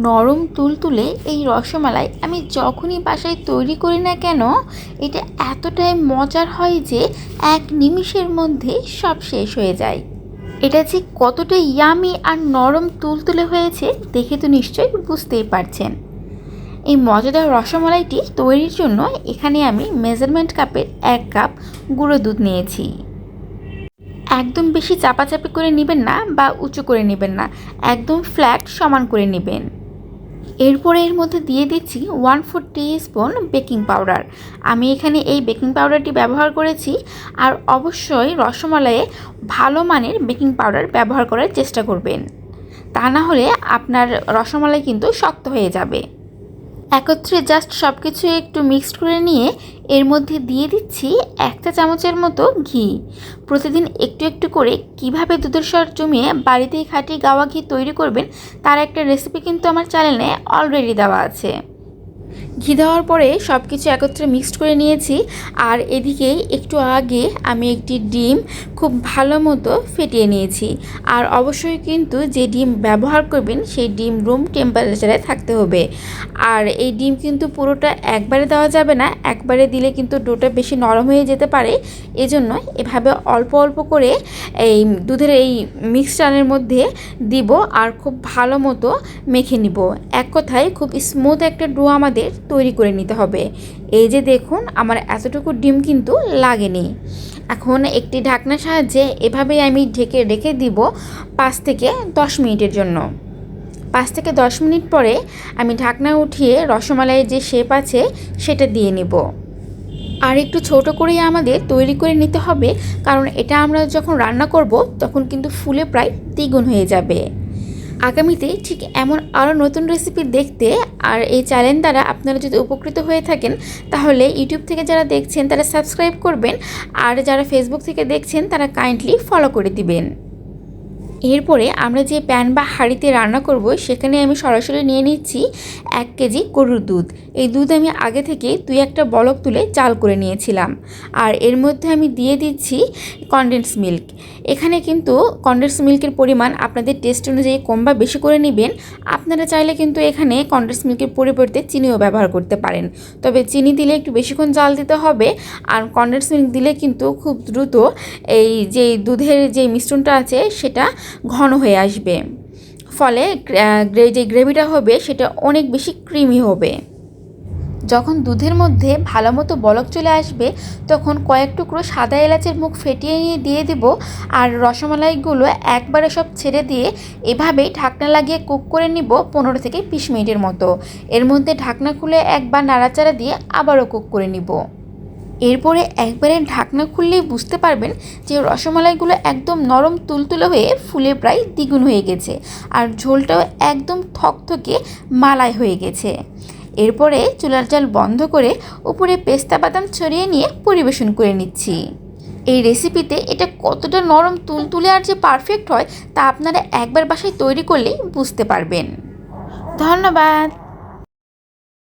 নরম তুলতুলে এই রসমালাই আমি যখনই বাসায় তৈরি করি না কেন, এটা এতটাই মজার হয় যে এক নিমিষের মধ্যে সব শেষ হয়ে যায়। এটা যে কতটা ইয়ামি আর নরম তুলতুলে হয়েছে দেখে তো নিশ্চয়ই বুঝতেই পারছেন। এই মজাদার রসমালাইটি তৈরির জন্য এখানে আমি মেজারমেন্ট কাপের 1 কাপ গুঁড়ো দুধ নিয়েছি। একদম বেশি চাপাচাপি করে নেবেন না বা উঁচু করে নেবেন না, একদম ফ্ল্যাট সমান করে নেবেন। এরপরে এর মধ্যে দিয়ে দিচ্ছি 1/4 টিস্পুন বেকিং পাউডার। আমি এখানে এই বেকিং পাউডারটি ব্যবহার করেছি। আর অবশ্যই রসমালাইয়ে ভালো মানের বেকিং পাউডার ব্যবহার করার চেষ্টা করবেন, তা না হলে আপনার রসমালাই কিন্তু শক্ত হয়ে যাবে। একত্রে জাস্ট সব কিছু একটু মিক্সড করে নিয়ে এর মধ্যে দিয়ে দিচ্ছি 1 চা চামচের মতো ঘি। প্রতিদিন একটু একটু করে কিভাবে দুধের স্বর জমিয়ে বাড়িতেই খাঁটি গাওয়া ঘি তৈরি করবেন তার একটা রেসিপি কিন্তু আমার চ্যানেলে অলরেডি দেওয়া আছে। ঘি দেওয়ার পরে সব কিছু একত্রে মিক্সড করে নিয়েছি। আর এদিকে একটু আগে আমি একটি ডিম খুব ভালো মতো ফেটিয়ে নিয়েছি। আর অবশ্যই কিন্তু যে ডিম ব্যবহার করবেন সেই ডিম রুম টেম্পারেচারে থাকতে হবে। আর এই ডিম কিন্তু পুরোটা একবারে দেওয়া যাবে না, একবারে দিলে কিন্তু ডোটা বেশি নরম হয়ে যেতে পারে। এজন্য এভাবে অল্প অল্প করে এই দুধের এই মিক্সচারের মধ্যে দিব আর খুব ভালো মতো মেখে নিব। এক কথায় খুব স্মুথ একটা ডো আমাদের তৈরি করে নিতে হবে। এই যে দেখুন আমার এতটুকু ডিম কিন্তু লাগেনি। এখন একটি ঢাকনার সাহায্যে এভাবেই আমি ঢেকে রেখে দিব 5 থেকে 10 মিনিটের জন্য। 5 থেকে 10 মিনিট পরে আমি ঢাকনা উঠিয়ে রসমালাইয়ের যে শেপ আছে সেটা দিয়ে নেব। আর একটু ছোট করেই আমাদের তৈরি করে নিতে হবে, কারণ এটা আমরা যখন রান্না করব তখন কিন্তু ফুলে প্রায় দ্বিগুণ হয়ে যাবে। আগামীতে ঠিক এমন আরও নতুন রেসিপি দেখতে আর এই চ্যানেল দ্বারা আপনারা যদি উপকৃত হয়ে থাকেন তাহলে ইউটিউব থেকে যারা দেখছেন তারা সাবস্ক্রাইব করবেন, আর যারা ফেসবুক থেকে দেখছেন তারা কাইন্ডলি ফলো করে দিবেন। এরপরে আমরা যে প্যান বা হাঁড়িতে রান্না করব সেখানে আমি সরাসরি নিয়ে নিচ্ছি 1 কেজি গরুর দুধ। এই দুধ আমি আগে থেকে 2-1টা বলক তুলে জাল করে নিয়েছিলাম। আর এর মধ্যে আমি দিয়ে দিচ্ছি কনডেন্স মিল্ক। এখানে কিন্তু কনডেন্স মিল্কের পরিমাণ আপনাদের টেস্ট অনুযায়ী কম বা বেশি করে নেবেন। আপনারা চাইলে কিন্তু এখানে কনডেন্স মিল্কের পরিবর্তে চিনিও ব্যবহার করতে পারেন, তবে চিনি দিলে একটু বেশিক্ষণ জাল দিতে হবে। আর কনডেন্স মিল্ক দিলে কিন্তু খুব দ্রুত এই যে দুধের যে মিশ্রণটা আছে সেটা ঘন হয়ে আসবে, ফলে যে গ্রেভিটা হবে সেটা অনেক বেশি ক্রিমি হবে। যখন দুধের মধ্যে ভালো মতো বলক চলে আসবে তখন কয়েক টুকরো সাদা এলাচের মুখ ফেটিয়ে নিয়ে দিয়ে দেব। আর রসমালাইগুলো একবারে সব ছেড়ে দিয়ে এভাবেই ঢাকনা লাগিয়ে কুক করে নিব 15 থেকে 20 মিনিটের মতো। এর মধ্যে ঢাকনা খুলে একবার নাড়াচাড়া দিয়ে আবারও কুক করে নিব। এরপরে একবারে ঢাকনা খুললেই বুঝতে পারবেন যে রসমালাইগুলো একদম নরম তুলতুলে হয়ে ফুলে প্রায় দ্বিগুণ হয়ে গেছে, আর ঝোলটাও একদম থকথকে মালাই হয়ে গেছে। এরপরে চুলার জাল বন্ধ করে উপরে পেস্তা বাদাম ছড়িয়ে নিয়ে পরিবেশন করে নিচ্ছি। এই রেসিপিতে এটা কতটা নরম তুলতুলে আর যে পারফেক্ট হয় তা আপনারা একবার বাসায় তৈরি করলেই বুঝতে পারবেন। ধন্যবাদ।